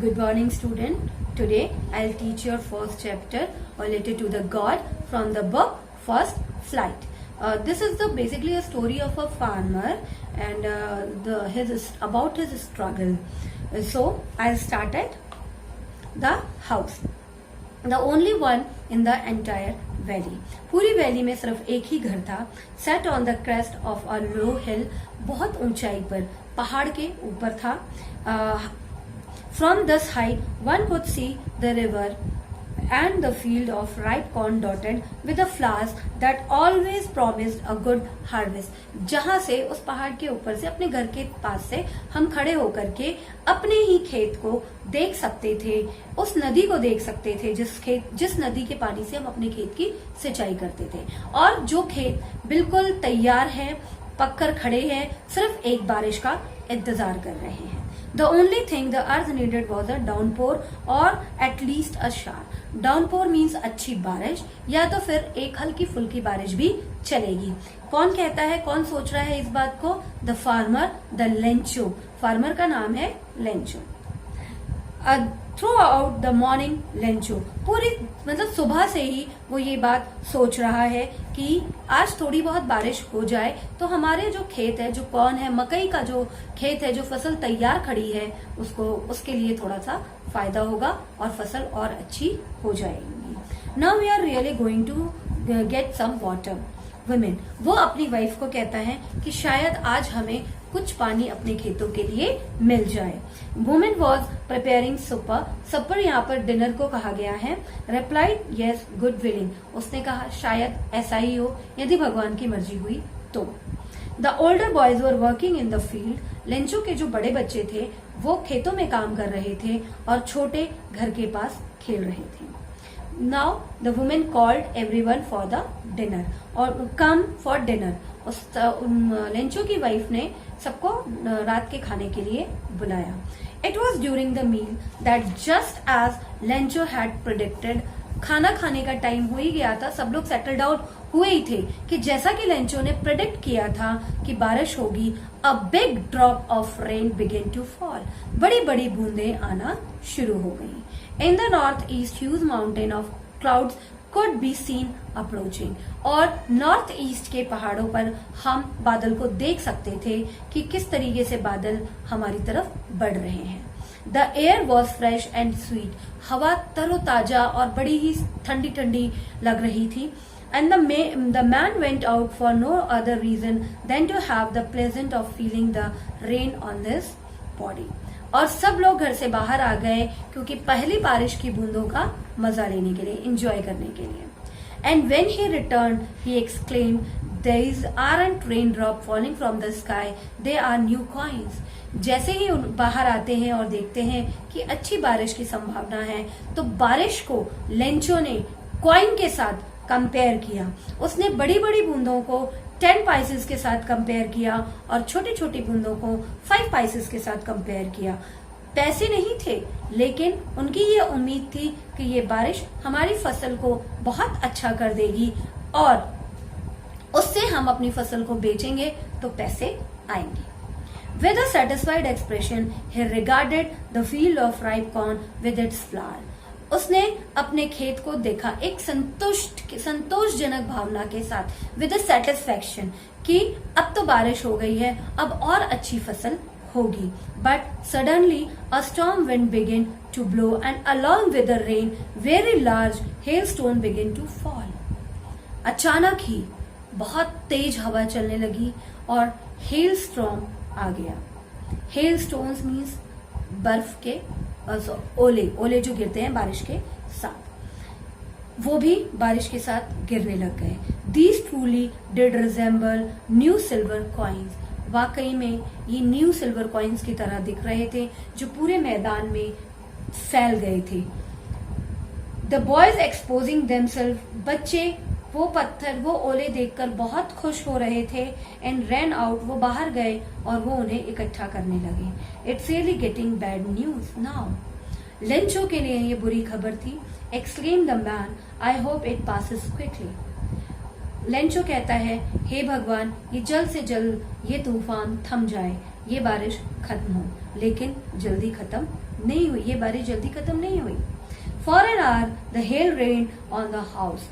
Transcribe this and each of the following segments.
Good morning, student. Today I'll teach your first chapter related to the God from the book First Flight. This is basically a story of a farmer and about his struggle. So I'll start at the house. The only one in the entire valley. पूरी valley में सिर्फ एक ही घर था. Set on the crest of a low hill. बहुत ऊंचाई पर पहाड़ के ऊपर था. From this height, one could see the river and the field of ripe corn dotted with the flowers that always promised a good harvest. जहाँ से उस पहाड़ के ऊपर से अपने घर के पास से हम खड़े होकर के अपने ही खेत को देख सकते थे, उस नदी को देख सकते थे जिस नदी के पानी से हम अपने खेत की सिंचाई करते थे, और जो खेत बिल्कुल तैयार है, पककर खड़े हैं, सिर्फ एक बारिश का इंतजार कर रहे हैं. The only thing the earth needed was a downpour or at least a shower. Downpour means अच्छी बारिश, या तो फिर एक हल्की फुल्की बारिश भी चलेगी. कौन कहता है, कौन सोच रहा है इस बात को? The farmer, the Lencho. Farmer का नाम है Lencho. Throughout the morning, Lencho पूरी मतलब सुबह से ही वो ये बात सोच रहा है कि आज थोड़ी बहुत बारिश हो जाए तो हमारे जो खेत है, जो कौन है, मकई का जो खेत है, जो फसल तैयार खड़ी है, उसके लिए थोड़ा सा फायदा होगा और फसल और अच्छी हो जाएगी. Now we are really going to get some water. Women, वो अपनी वाइफ को कहता है कि शायद आज हमें कुछ पानी अपने खेतों के लिए मिल जाए. Women was preparing super. Supper यहाँ पर डिनर को कहा गया है. Replied yes good willing. उसने कहा शायद ऐसा ही हो, यदि भगवान की मर्जी हुई तो. The older boys were working in the field. Lencho के जो बड़े बच्चे थे वो खेतों में काम कर रहे थे और छोटे घर के पास खेल रहे थे. Now the woman called everyone for the dinner or come for dinner. उस लेंचो की वाइफ ने सबको रात के खाने के लिए बुलाया. It was during the meal that just as Lencho had predicted. खाना खाने का टाइम हो ही गया था, सब लोग सेटल डाउन हुए ही थे कि जैसा कि लेंचो ने प्रेडिक्ट किया था कि बारिश होगी. A big drop of rain began to fall. बड़ी बड़ी बूंदें आना शुरू हो गई. In the northeast, huge mountain of clouds could be seen approaching. और नॉर्थ ईस्ट के पहाड़ों पर हम बादल को देख सकते थे कि किस तरीके से बादल हमारी तरफ बढ़ रहे हैं. The air was fresh and sweet. हवा तरोताजा और बड़ी ही ठंडी ठंडी लग रही थी. And the man went out for no other reason than to have the pleasant of feeling the rain on his body. और सब लोग घर से बाहर आ गए क्योंकि पहली बारिश की बूंदों का मजा लेने के लिए, एंजॉय करने के लिए. And when he returned, he exclaimed, "These aren't raindrop falling from the sky; they are new coins." जैसे ही बाहर आते हैं और देखते हैं कि अच्छी बारिश की संभावना है, तो बारिश को लेंचो ने कॉइन के साथ कंपेयर किया. उसने बड़ी बड़ी बूंदों को 10 पाइसेस के साथ कंपेयर किया और छोटी छोटी बूंदों को 5 पाइसेस के साथ कंपेयर किया. पैसे नहीं थे, लेकिन उनकी ये उम्मीद थी कि ये बारिश हमारी फसल को बहुत अच्छा कर देगी और उससे हम अपनी फसल को बेचेंगे तो पैसे आएंगे. With a satisfied expression, he regarded the field of ripe corn with its flower. उसने अपने खेत को देखा एक संतोषजनक भावना के साथ, विद सेटिस्फैक्शन, कि अब तो बारिश हो गई है, अब और अच्छी फसल होगी. But suddenly a storm wind began to blow and along with the rain very large hailstone began to fall. अचानक ही बहुत तेज हवा चलने लगी और हेल स्टॉर्म आ गया. हेल स्टोन्स मीन्स बर्फ के ओले जो गिरते हैं बारिश के साथ, वो भी बारिश के साथ गिरने लग गए. These truly did resemble new silver coins. वाकई में ये न्यू सिल्वर कॉइन्स की तरह दिख रहे थे जो पूरे मैदान में फैल गए थे. The boys exposing themselves. बच्चे वो पत्थर, वो ओले देखकर बहुत खुश हो रहे थे. And ran out. वो बाहर गए और वो उन्हें इकट्ठा करने लगे. It's really getting bad news now. Lencho के लिए ये बुरी खबर थी. Exclaimed the man, I hope it passes quickly. Lencho कहता है, हे भगवान, ये जल्द से जल्द ये तूफान थम जाए, ये बारिश खत्म हो, लेकिन जल्दी खत्म नहीं हुई, ये बारिश जल्दी खत्म नहीं हुई। For an hour the hail rain on the house,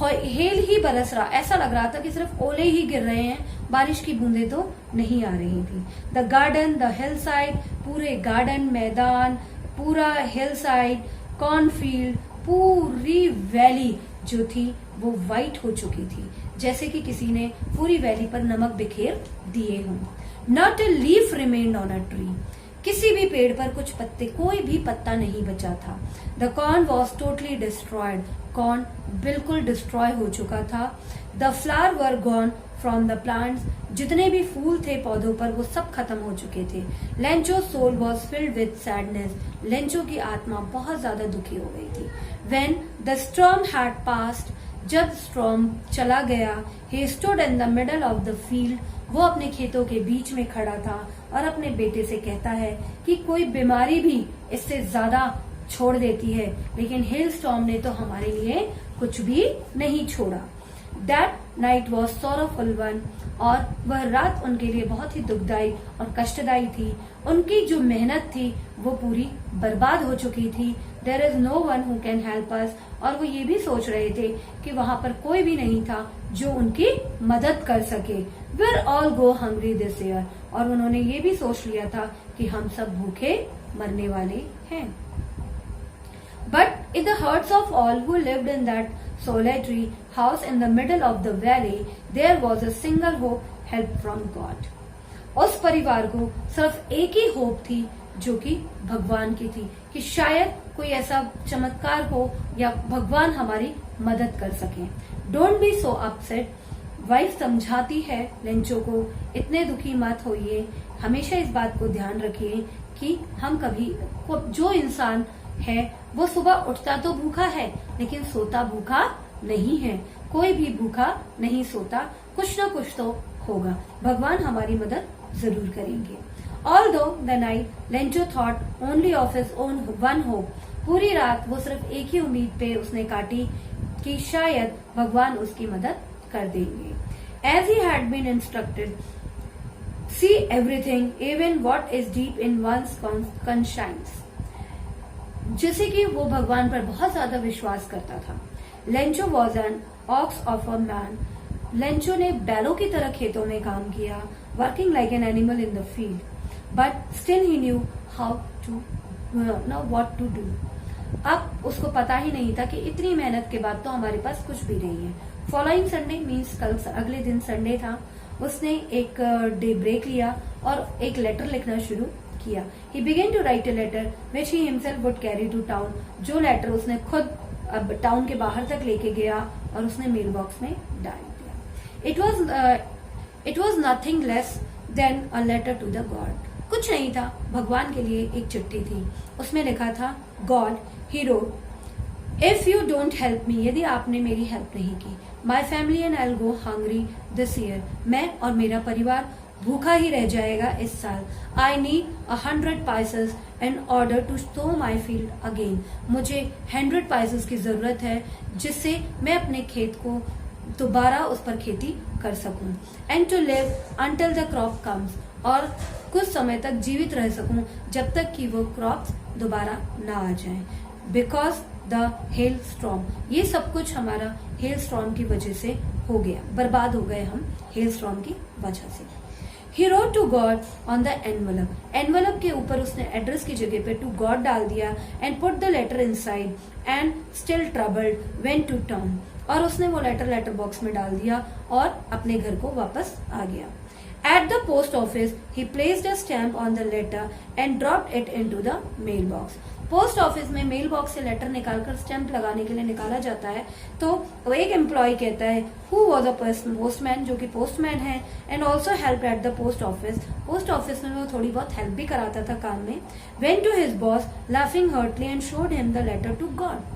hail ही बरस रहा, ऐसा लग रहा था कि सिर्फ ओले ही गिर रहे हैं, बारिश की बूंदें तो नहीं आ रही थी। The garden, the hill side, पूरे गार्डन, मैदान, पूरा हिल साइड, कॉर्नफील्ड, पूरी वैली जो थी वो व्हाइट हो चुकी थी, जैसे कि किसी ने पूरी वैली पर नमक बिखेर दिए हों। Not a leaf remained on a tree, किसी भी पेड़ पर कुछ पत्ते, कोई भी पत्ता नहीं बचा था। The corn was totally destroyed, corn बिल्कुल डिस्ट्रॉय हो चुका था। The flower were gone from the plants, जितने भी फूल थे पौधों पर वो सब खत्म हो चुके थे। Lencho soul was filled with sadness, Lencho की आत्मा बहुत ज्यादा दुखी हो गई थी। When the storm had passed, जब स्टॉर्म चला गया, he stood in the middle of the field, वो अपने खेतों के बीच में खड़ा था और अपने बेटे से कहता है कि कोई बीमारी भी इससे ज्यादा छोड़ देती है, लेकिन हेल स्टॉर्म ने तो हमारे लिए कुछ भी नहीं छोड़ा। That night was sorrowful one, और वह रात उनके लिए बहुत ही दुखदायी और कष्टदायी थी। उनकी जो मेहनत थी वो पूरी बर्बाद हो चुकी थी। There is no one who can help us, और वो ये भी सोच रहे थे कि वहां पर कोई भी नहीं था जो उनकी मदद कर सके। वीर all go hungry this year, और उन्होंने ये भी सोच लिया था कि हम सब भूखे मरने वाले हैं। But in the hearts of all who lived in that solitary house in the middle of the valley, there was a single hope, help from God. उस परिवार को सिर्फ एक ही होप थी जो कि भगवान की थी, कि शायद कोई ऐसा चमत्कार हो या भगवान हमारी मदद कर सके। Don't be so upset, wife समझाती है लेंचो को, इतने दुखी मत होइए, हमेशा इस बात को ध्यान रखिए कि हम कभी, जो इंसान है वो सुबह उठता तो भूखा है लेकिन सोता भूखा नहीं है। कोई भी भूखा नहीं सोता, कुछ ना कुछ तो होगा, भगवान हमारी मदद जरूर करेंगे। Although the night Lencho thought only of his own one hope, पूरी रात वो सिर्फ एक ही उम्मीद पे उसने काटी कि शायद भगवान उसकी मदद कर देंगे। As he had been instructed, see everything, even what is deep in one's conscience. जैसे कि वो भगवान पर बहुत ज्यादा विश्वास करता था। Lencho was an ox of a man, Lencho ने बैलों की तरह खेतों में काम किया, working like an animal in the field, but still he knew how to know what to do. अब उसको पता ही नहीं था कि इतनी मेहनत के बाद तो हमारे पास कुछ भी नहीं है। फॉलोइंग संडे मीन्स कल अगले दिन संडे था, उसने एक डे ब्रेक लिया और एक लेटर लिखना शुरू किया। He began to write a letter which he himself would carry to town, जो लेटर उसने खुद अब टाउन के बाहर तक लेके गया और उसने मेल बॉक्स में डाल दिया। It was nothing less than a letter to the God. कुछ नहीं था, भगवान के लिए एक चिट्ठी थी। उसमें लिखा था, God, he wrote, if you don't help me, यदि आपने मेरी हेल्प नहीं की, my family and I'll go hungry this year, मैं और मेरा परिवार भूखा ही रह जाएगा इस साल। I need 100 पैसेस in order to sow my field again. मुझे 100 पैसेस की जरूरत है जिससे मैं अपने खेत को दोबारा उस पर खेती कर सकूं। And to live until the crop comes, और कुछ समय तक जीवित रह सकूं जब तक कि वो क्रॉप्स दोबारा ना आ जाएं। Because the hail storm, ये सब कुछ हमारा हेल स्टॉर्म की वजह से हो गया, बर्बाद हो गए हम हेल स्टॉर्म की वजह से। He wrote to God on the envelope. Envelope के ऊपर उसने एड्रेस की जगह पे to God डाल दिया and put the letter inside and still troubled went to town. और उसने वो लेटर बॉक्स में डाल दिया और अपने घर को वापस आ गया। At the post office, he placed a stamp on the letter and dropped it into the mailbox. Post office में मेल बॉक्स से लेटर निकालकर स्टैंप लगाने के लिए निकाला जाता है, तो एक एम्प्लॉय कहता है हु वॉज अ पोस्टमैन, जो कि पोस्टमैन है, and also help at the post office. Post office में वो थोड़ी बहुत हेल्प भी कराता था काम में। Went to his boss laughing heartily and showed him the letter to God.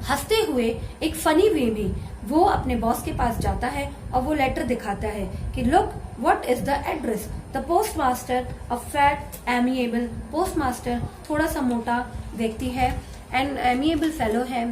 हंसते हुए एक फनी वे में वो अपने बॉस के पास जाता है और वो लेटर दिखाता है कि look what is the address. The postmaster, a fat amiable postmaster, थोड़ा सा मोटा व्यक्ति है, एंड एमिएबल फेलो है,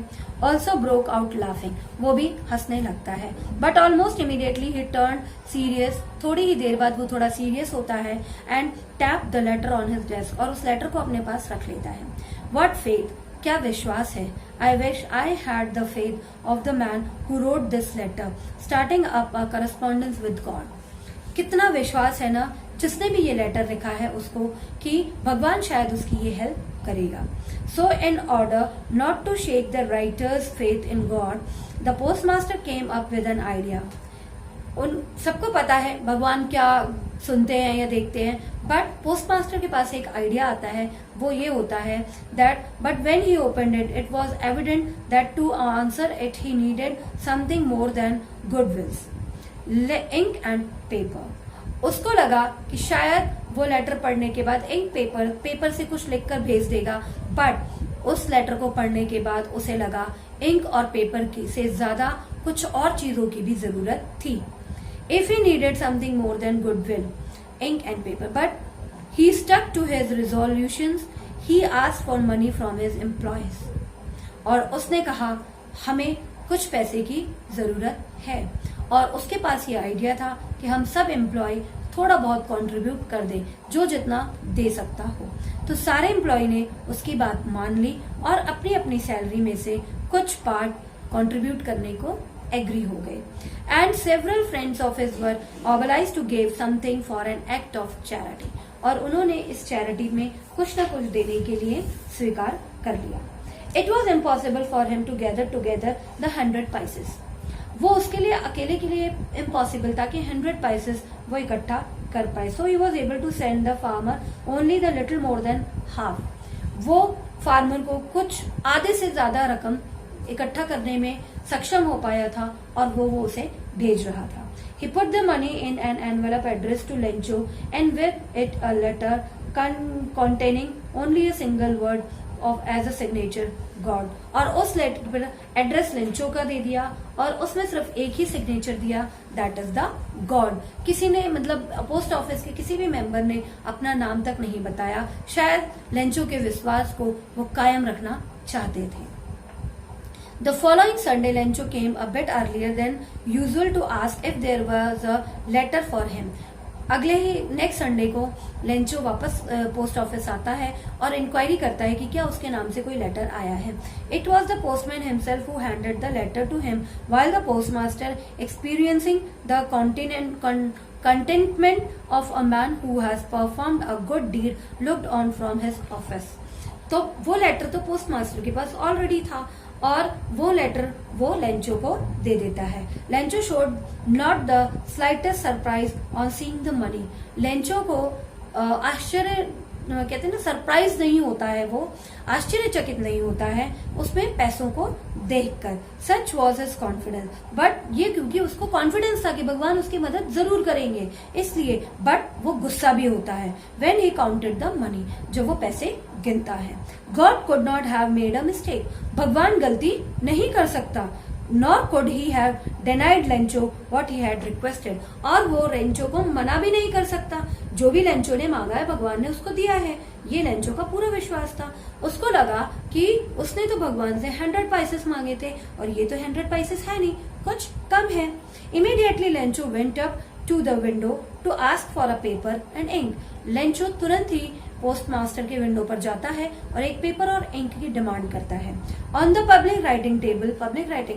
ऑल्सो ब्रोक आउट लाफिंग, वो भी हंसने लगता है। But almost immediately he turn serious, थोड़ी ही देर बाद वो थोड़ा सीरियस होता है and tap the later on his desk, और उस लेटर को अपने पास रख लेता है। व्हाट फेथ, क्या विश्वास है। I wish I had the faith of the man who wrote this letter starting up a correspondence with God. कितना विश्वास है ना जिसने भी ये लेटर लिखा है उसको कि भगवान शायद उसकी ये हेल्प करेगा। So in order not to shake the writer's faith in God, the postmaster came up with an idea. उन सबको पता है भगवान क्या सुनते हैं या देखते हैं, बट पोस्टमास्टर के पास एक आइडिया आता है, वो ये होता है that but when he opened it, it was evident that to answer it he needed something more than goodwills, ink and paper. उसको लगा कि शायद वो लेटर पढ़ने के बाद इंक पेपर से कुछ लिखकर भेज देगा, बट उस लेटर को पढ़ने के बाद उसे लगा इंक और पेपर की से ज्यादा कुछ और चीजों की भी जरूरत थी। If he needed something more than goodwill, ink and paper, but he stuck to his resolutions. He asked for money from his employees. और उसने कहा हमें कुछ पैसे की जरूरत है, और उसके पास ये आइडिया था कि हम सब एम्प्लॉय थोड़ा बहुत कंट्रीब्यूट कर दें, जो जितना दे सकता हो। तो सारे एम्प्लॉय ने उसकी बात मान ली और अपनी अपनी सैलरी में से कुछ पार्ट कंट्रीब्यूट करने को एग्री हो गए। And several friends of his were organize to give something for an act of charity, और उन्होंने इस चैरिटी में कुछ न कुछ देने के लिए स्वीकार कर लिया। It was impossible for him to gather together the 100 pesos. वो उसके लिए अकेले के लिए इम्पॉसिबल था कि 100 पैसेस वो इकट्ठा कर पाए। So he was able to send the farmer only the little more than half. वो फार्मर को कुछ आधे से ज्यादा रकम इकट्ठा करने में सक्षम हो पाया था, और वो उसे भेज रहा था। He put the money in an envelope addressed to Lencho and with it a letter containing only a single word of as a signature God, और उस लेटर पर एड्रेस लेंचो का दे दिया और उसमें सिर्फ एक ही सिग्नेचर दिया, दैट इज द गॉड। किसी ने मतलब पोस्ट ऑफिस के किसी भी मेंबर ने अपना नाम तक नहीं बताया, शायद लेंचो के विश्वास को वो कायम रखना चाहते थे। The following Sunday, Lencho came a bit earlier than usual to ask if there was a letter for him. अगले ही नेक्स्ट संडे को लेंचो वापस पोस्ट ऑफिस आता है और इंक्वायरी करता है कि क्या उसके नाम से कोई लेटर आया है। It was the postman himself who handed the letter to him, while the postmaster, experiencing the contentment of a man who has performed a good deed, looked on from his office. तो वो letter तो post master के पास already था और वो letter वो Lencho को दे देता है। Lencho showed not the slightest surprise on seeing the money. Lencho को आश्चर्य कहते हैं ना, सरप्राइज नहीं होता है, वो आश्चर्यचकित नहीं होता है उसमें पैसों को देखकर। सच वॉज हिज कॉन्फिडेंस, बट ये क्योंकि उसको कॉन्फिडेंस था कि भगवान उसकी मदद जरूर करेंगे इसलिए, बट वो गुस्सा भी होता है when he counted the money, जब वो पैसे गिनता है। God could not have made a mistake, भगवान गलती नहीं कर सकता। Nor could he have denied Lencho what he had requested, और वो लेंचो को मना भी नहीं कर सकता। जो भी लेंचो ने मांगा है भगवान ने उसको दिया है, ये लेंचो का पूरा विश्वास था। उसको लगा कि उसने तो भगवान से 100 पैसेस मांगे थे और ये तो 100 पैसेस है नहीं, कुछ कम है। Immediately Lencho went up to the window to ask for a paper and ink. लेंचो तुरंत ही पोस्ट मास्टर के विंडो पर जाता है और एक पेपर और इंक की डिमांड करता है। On the public writing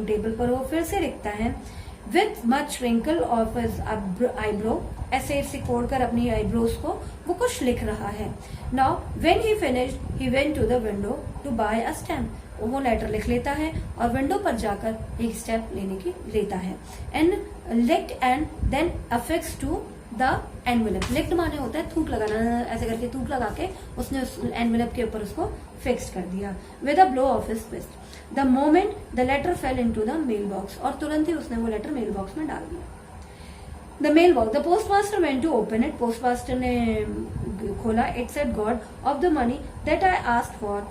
table पर वो फिर से लिखता है with much wrinkle of his eyebrow, ऐसे सिकोड़ कर अपनी आईब्रोज को वो कुछ लिख रहा है। Now when he finished he went to the window to buy a stamp. वो लेटर लिख लेता है और विंडो पर जाकर एक स्टैम्प लेता है। And licked and then affix to the envelope. Licked माने होता है थूक लगाना, ऐसे करके थूक लगा के उसने उस एनवेलप के ऊपर उसको फिक्स कर दिया with a blow of his fist. The moment the letter fell into the mail box, और तुरंत ही उसने वो लेटर मेल बॉक्स में डाल दिया। The mail box, the postmaster went to open it. Postmaster ने खोला। It said God of the money that I asked for.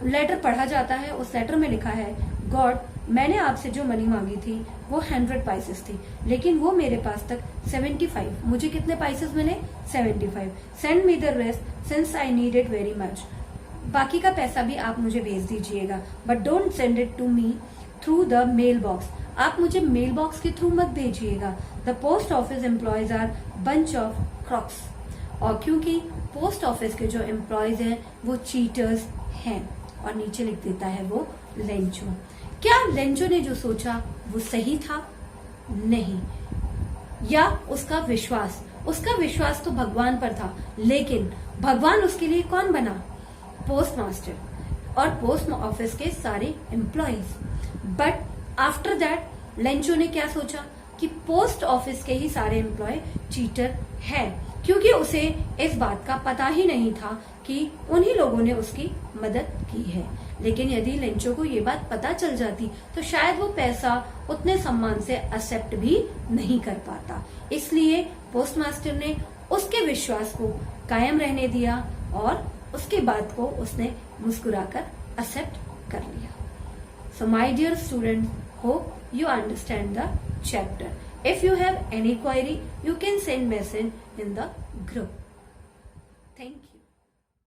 Letter पढ़ा जाता है, उस लेटर में लिखा है गॉड, मैंने आपसे जो मनी मांगी थी वो 100 पैसेस थी, लेकिन वो मेरे पास तक 75, मुझे कितने पैसेस मिले 75। Send me the rest since I need it very much. बाकी का पैसा भी आप मुझे भेज दीजिएगा, but don't send it to me through the mail box. आप मुझे मेल बॉक्स के थ्रू मत भेजिएगा। The post office employees are bunch of crooks. और क्योंकि पोस्ट ऑफिस के जो एम्प्लॉयज हैं वो चीटर्स हैं। और नीचे लिख देता है वो लेंचो। क्या लेंचो ने जो सोचा वो सही था? नहीं। या उसका विश्वास तो भगवान पर था, लेकिन भगवान उसके लिए कौन बना? पोस्ट मास्टर और पोस्ट ऑफिस के सारे employees. But after that Lencho ने क्या सोचा कि पोस्ट ऑफिस के ही सारे एम्प्लॉय चीटर है, क्योंकि उसे इस बात का पता ही नहीं था कि उन्हीं लोगों ने उसकी मदद की है। लेकिन यदि लेंचो को ये बात पता चल जाती तो शायद वो पैसा उतने सम्मान से एक्सेप्ट भी नहीं कर पाता। इसलिए पोस्ट मास्टर ने उसके विश्वास को कायम रहने दिया और उसके बात को उसने मुस्कुराकर एक्सेप्ट कर लिया। So my dear student, hope you understand the chapter. If you have any query, you can send message in the group. Thank you.